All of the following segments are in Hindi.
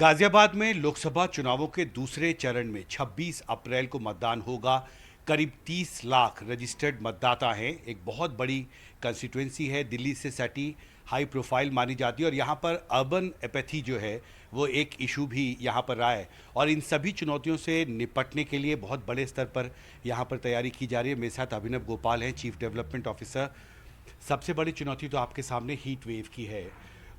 गाजियाबाद में लोकसभा चुनावों के दूसरे चरण में 26 अप्रैल को मतदान होगा। करीब 30 लाख रजिस्टर्ड मतदाता हैं। एक बहुत बड़ी कंस्टिट्यूएंसी है, दिल्ली से सटी, हाई प्रोफाइल मानी जाती है और यहाँ पर अर्बन एपैथी जो है वो एक इशू भी यहाँ पर रहा है और इन सभी चुनौतियों से निपटने के लिए बहुत बड़े स्तर पर यहाँ पर तैयारी की जा रही है। मेरे साथ अभिनव गोपाल हैं, चीफ डेवलपमेंट ऑफिसर। सबसे बड़ी चुनौती तो आपके सामने हीट वेव की है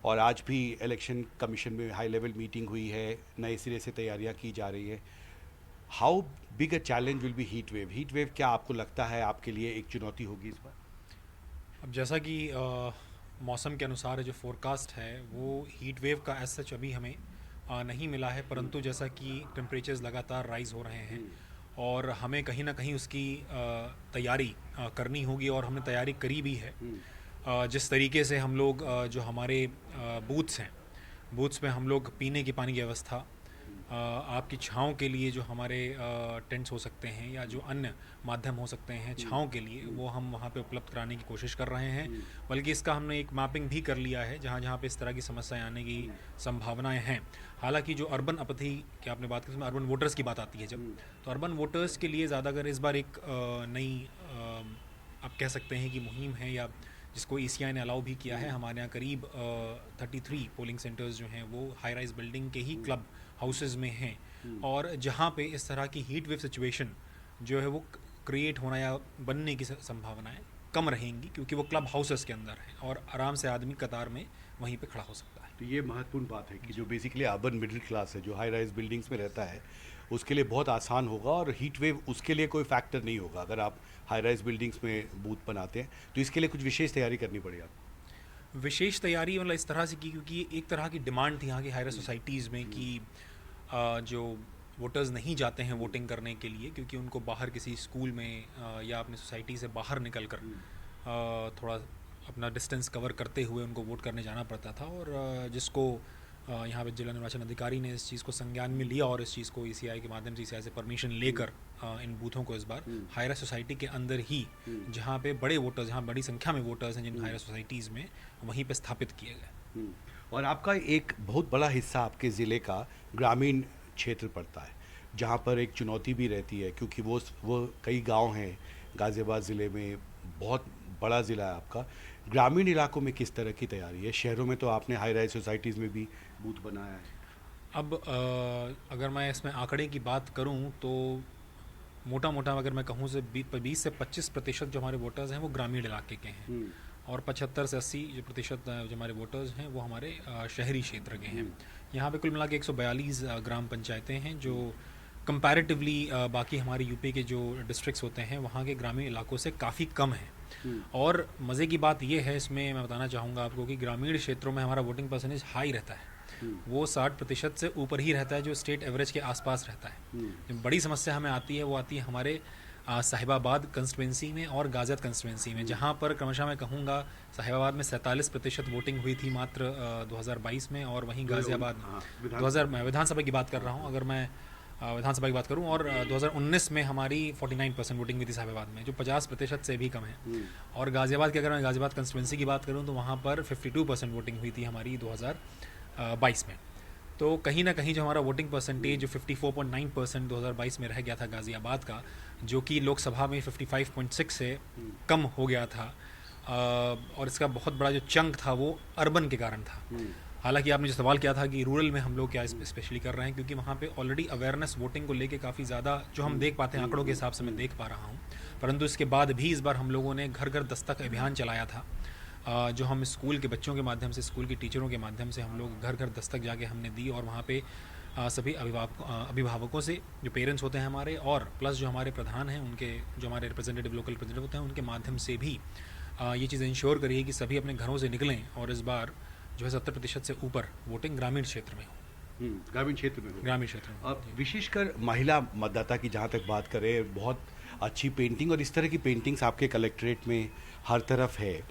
और आज भी इलेक्शन कमीशन में हाई लेवल मीटिंग हुई है, नए सिरे से तैयारियां की जा रही है। How big a challenge will be heat wave? Heat wave क्या आपको लगता है आपके लिए एक चुनौती होगी इस बार? अब जैसा कि मौसम के अनुसार जो फोरकास्ट है वो हीट वेव का एज सच अभी हमें नहीं मिला है, परंतु जैसा कि टेम्परेचर्स लगातार राइज हो रहे हैं और हमें कहीं ना कहीं उसकी तैयारी करनी होगी और हमने तैयारी करी भी है। जिस तरीके से हम लोग जो हमारे बूथ्स हैं, बूथ्स में हम लोग पीने की पानी की व्यवस्था, आपकी छाँव के लिए जो हमारे टेंट्स हो सकते हैं या जो अन्य माध्यम हो सकते हैं छाँव के लिए, वो हम वहाँ पे उपलब्ध कराने की कोशिश कर रहे हैं। बल्कि इसका हमने एक मैपिंग भी कर लिया है जहाँ जहाँ पे इस तरह की समस्याएं आने की संभावनाएं हैं। हालांकि जो अर्बन अपथी की आपने बात की, उसमें अर्बन वोटर्स की बात आती है जब, तो अर्बन वोटर्स के लिए ज़्यादा अगर इस बार एक नई आप कह सकते हैं कि मुहिम है, या जिसको ECI ने अलाउ भी किया है। हमारे यहाँ करीब 33 पोलिंग सेंटर्स जो हैं वो हाई राइज बिल्डिंग के ही क्लब हाउसेज में हैं और जहाँ पे इस तरह की हीट वेव सिचुएशन जो है वो क्रिएट होना या बनने की संभावनाएं कम रहेंगी, क्योंकि वो क्लब हाउसेस के अंदर हैं और आराम से आदमी कतार में वहीं पे खड़ा हो सकता है। तो ये महत्वपूर्ण बात है कि जो बेसिकली अर्बन मिडिल क्लास है, जो हाई राइज बिल्डिंग्स में रहता है, उसके लिए बहुत आसान होगा और हीट वेव उसके लिए कोई फैक्टर नहीं होगा। अगर आप हाई राइज बिल्डिंग्स में बूथ बनाते हैं तो इसके लिए कुछ विशेष तैयारी करनी पड़ेगी आपको। विशेष तैयारी मतलब इस तरह से की, क्योंकि एक तरह की डिमांड थी यहाँ की हाई राइज सोसाइटीज़ में कि जो वोटर्स नहीं जाते हैं वोटिंग करने के लिए, क्योंकि उनको बाहर किसी स्कूल में या अपनी सोसाइटी से बाहर निकल कर थोड़ा अपना डिस्टेंस कवर करते हुए उनको वोट करने जाना पड़ता था। और जिसको यहाँ पे जिला निर्वाचन अधिकारी ने इस चीज़ को संज्ञान में लिया और इस चीज़ को ECI के माध्यम से ECI से परमिशन लेकर इन बूथों को इस बार हाई राइज सोसाइटी के अंदर ही, जहाँ पे बड़े वोटर्स, जहाँ बड़ी संख्या में वोटर्स हैं जिन हाई राइज सोसाइटीज़ में, वहीं पे स्थापित किए गए। और आपका एक बहुत बड़ा हिस्सा आपके ज़िले का ग्रामीण क्षेत्र पड़ता है, जहाँ पर एक चुनौती भी रहती है क्योंकि वो कई गांव हैं। गाज़ियाबाद ज़िले में बहुत बड़ा ज़िला है आपका। ग्रामीण इलाकों में किस तरह की तैयारी है? शहरों में तो आपने हाई राइज सोसाइटीज़ में भी बूथ बनाया है। अब अगर मैं इसमें आंकड़े की बात करूं तो मोटा मोटा अगर मैं कहूं से 20 से 25% जो हमारे वोटर्स हैं वो ग्रामीण इलाके के हैं और 75 से 80 जो प्रतिशत जो हमारे वोटर्स हैं वो हमारे शहरी क्षेत्र के हैं। यहाँ पे कुल मिला के 142 ग्राम पंचायतें हैं जो कंपैरेटिवली बाकी हमारे यूपी के जो डिस्ट्रिक्ट्स होते हैं वहाँ के ग्रामीण इलाकों से काफ़ी कम है। और मज़े की बात यह है इसमें, मैं बताना चाहूँगा आपको, कि ग्रामीण क्षेत्रों में हमारा वोटिंग परसेंटेज हाई रहता है। वो 60% से ऊपर ही रहता है, जो स्टेट एवरेज के आसपास रहता है। जो बड़ी समस्या हमें आती है वो आती है हमारे साहिबाबाद कंस्टिट्यूंसी में और गाजियाबाद कंस्टिट्यूंसी में, जहाँ पर क्रमशः मैं कहूँगा साहिबाबाद में 47% वोटिंग हुई थी मात्र 2022 में, और वहीं गाजियाबाद 2000 मैं विधानसभा की बात कर रहा हूँ, अगर मैं विधानसभा की बात करूं, और 2019 में हमारी 49% वोटिंग हुई थी साहिबाबाद में, जो 50% से भी कम है। और गाजियाबाद की अगर मैं गाजियाबाद कंस्टिट्यूंसी की बात करूं तो वहाँ पर 52% वोटिंग हुई थी हमारी 2022 में। तो कहीं ना कहीं जो हमारा वोटिंग परसेंटेज जो 54.9% 2022 में रह गया था गाजियाबाद का, जो कि लोकसभा में 55.6 से कम हो गया था, और इसका बहुत बड़ा जो चंक था वो अर्बन के कारण था। हालांकि आपने जो सवाल किया था कि रूरल में हम लोग क्या स्पेशली कर रहे हैं, क्योंकि वहाँ पे ऑलरेडी अवेयरनेस वोटिंग को लेके काफ़ी ज़्यादा जो हम देख पाते हैं आंकड़ों के हिसाब से मैं देख पा रहा हूँ, परंतु इसके बाद भी इस बार हम लोगों ने घर घर दस्तक अभियान चलाया था, जो हम स्कूल के बच्चों के माध्यम से, स्कूल की टीचरों के माध्यम से हम लोग घर घर दस्तक जाके हमने दी, और वहाँ पे सभी अभिभावकों से, जो पेरेंट्स होते हैं हमारे, और प्लस जो हमारे प्रधान हैं उनके, जो हमारे रिप्रेजेंटेटिव लोकल रिप्रेजेंटेटिव होते हैं, उनके माध्यम से भी ये चीज़ इंश्योर करिए कि सभी अपने घरों से निकलें और इस बार जो है 70% से ऊपर वोटिंग ग्रामीण क्षेत्र में हो। ग्रामीण क्षेत्र में हो। ग्रामीण क्षेत्र में। अब विशेषकर महिला मतदाता की जहाँ तक बात करें, बहुत अच्छी पेंटिंग और इस तरह की पेंटिंग्स आपके कलेक्ट्रेट में हर तरफ है,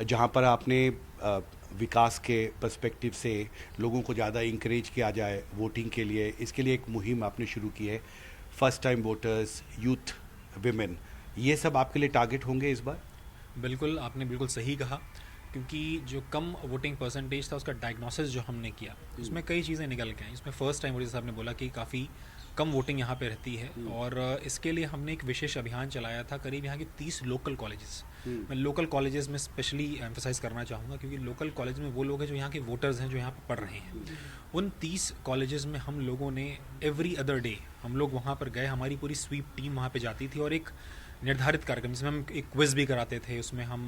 जहाँ पर आपने विकास के पर्सपेक्टिव से लोगों को ज़्यादा इंकरेज किया जाए वोटिंग के लिए। इसके लिए एक मुहिम आपने शुरू की है, first time voters, youth, women. ये सब आपके लिए टारगेट होंगे इस बार? बिल्कुल, आपने बिल्कुल सही कहा क्योंकि जो कम वोटिंग परसेंटेज था उसका डायग्नोसिस जो हमने किया उसमें कई चीज़ें निकल के आई। इसमें फ़र्स्ट टाइम मोदी साहब ने बोला कि काफ़ी कम वोटिंग यहाँ पे रहती है, और इसके लिए हमने एक विशेष अभियान चलाया था। करीब यहाँ के 30 लोकल कॉलेजेस, मैं लोकल कॉलेजेस में स्पेशली एम्फोसाइज करना चाहूँगा, क्योंकि लोकल कॉलेज में वो लोग हैं जो यहाँ के वोटर्स हैं, जो यहाँ पर पढ़ रहे हैं। उन 30 कॉलेजेस में हम लोगों ने एवरी अदर डे हम लोग वहाँ पर गए, हमारी पूरी स्वीप टीम वहाँ पर जाती थी, और एक निर्धारित कार्यक्रम जिसमें हम एक क्विज़ भी कराते थे, उसमें हम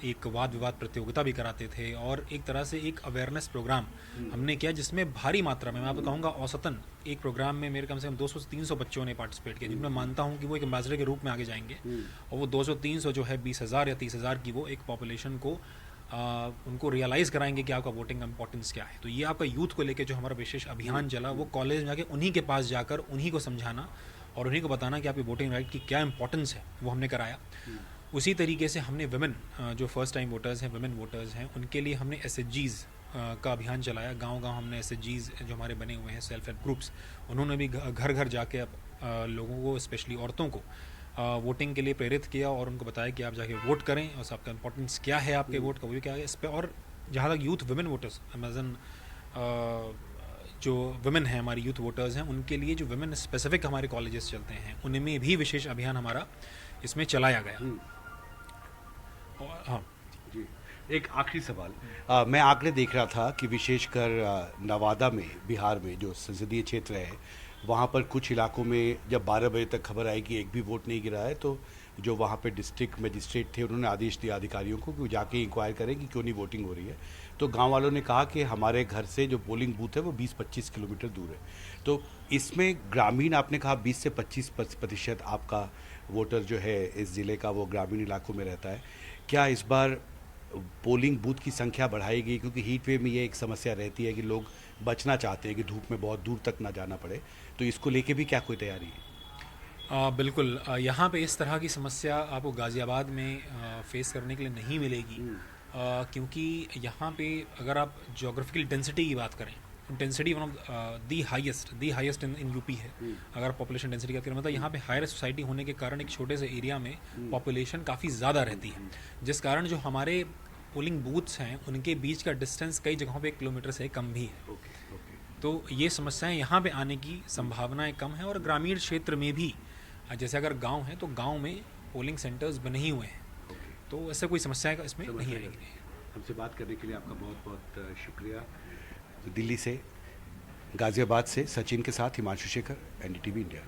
एक वाद विवाद प्रतियोगिता भी कराते थे, और एक तरह से एक अवेयरनेस प्रोग्राम हमने किया जिसमें भारी मात्रा में, मैं आपको कहूँगा औसतन एक प्रोग्राम में मेरे कम से कम 200 से 300 बच्चों ने पार्टिसिपेट किया, जिनमें मानता हूँ कि वो एक एम्बेसडर के रूप में आगे जाएंगे। और वो 200-300 जो है 20,000 या 30,000 की वो एक पॉपुलेशन को उनको रियलाइज़ कराएंगे कि आपका वोटिंग का इंपॉर्टेंस क्या है। तो ये आपका यूथ को लेकर जो हमारा विशेष अभियान चला, वो कॉलेज में जाके उन्हीं के पास जाकर उन्हीं को समझाना और उन्हीं को बताना कि आपकी वोटिंग राइट की क्या इंपॉर्टेंस है, वो हमने कराया। उसी तरीके से हमने विमेन, जो फर्स्ट टाइम वोटर्स हैं, विमेन वोटर्स हैं, उनके लिए हमने SHGs का अभियान चलाया। गांव-गांव हमने SHGs जो हमारे बने हुए हैं, सेल्फ हेल्प ग्रुप्स, उन्होंने भी घर घर जाके लोगों को, स्पेशली औरतों को वोटिंग के लिए प्रेरित किया और उनको बताया कि आप जाके वोट करें और आपका इंपॉर्टेंस क्या है, आपके वोट का वो भी क्या है इस पर। और जहाँ तक यूथ विमेन वोटर्स, अमेजन जो वुमेन हैं, हमारी यूथ वोटर्स हैं, उनके लिए जो वुमेन स्पेसिफिक हमारे कॉलेजेस चलते हैं, उनमें भी विशेष अभियान हमारा इसमें चलाया गया। और हाँ जी, एक आखिरी सवाल, मैं आंकड़े देख रहा था कि विशेषकर नवादा में, बिहार में जो संसदीय क्षेत्र है, वहाँ पर कुछ इलाकों में जब 12 बजे तक खबर आई कि एक भी वोट नहीं गिरा है, तो जो वहाँ पे डिस्ट्रिक्ट मजिस्ट्रेट थे, उन्होंने आदेश दिया अधिकारियों को कि वो जाके इंक्वायर करें कि क्यों नहीं वोटिंग हो रही है। तो गांव वालों ने कहा कि हमारे घर से जो पोलिंग बूथ है वो 20-25 किलोमीटर दूर है। तो इसमें ग्रामीण, आपने कहा 20 से 25% आपका वोटर जो है इस ज़िले का वो ग्रामीण इलाकों में रहता है। क्या इस बार पोलिंग बूथ की संख्या बढ़ाई गई? क्योंकि हीट वेव में ये एक समस्या रहती है कि लोग बचना चाहते हैं कि धूप में बहुत दूर तक ना जाना पड़े, तो इसको लेके भी क्या कोई तैयारी है? बिल्कुल, यहाँ पे इस तरह की समस्या आपको गाज़ियाबाद में फेस करने के लिए नहीं मिलेगी, क्योंकि यहाँ पे अगर आप जोग्राफिकल डेंसिटी की बात करें, density one of the highest in UP है। अगर पॉपुलेशन डेंसिटी की बात करें, मतलब यहाँ पे हायर सोसाइटी होने के कारण एक छोटे से एरिया में पॉपुलेशन काफ़ी ज़्यादा रहती है, जिस कारण जो हमारे पोलिंग बूथ्स हैं उनके बीच का डिस्टेंस कई जगहों पे 1 किलोमीटर से कम भी है। तो ये समस्याएं यहाँ पे आने की संभावनाएं कम है। और ग्रामीण क्षेत्र में भी, जैसे अगर गांव है तो गांव में पोलिंग सेंटर्स बने ही हुए हैं, तो ऐसे कोई समस्या इसमें नहीं आएगी। हमसे बात करने के लिए आपका बहुत बहुत शुक्रिया। दिल्ली से, गाज़ियाबाद से सचिन के साथ हिमांशु शेखर, NDTV इंडिया।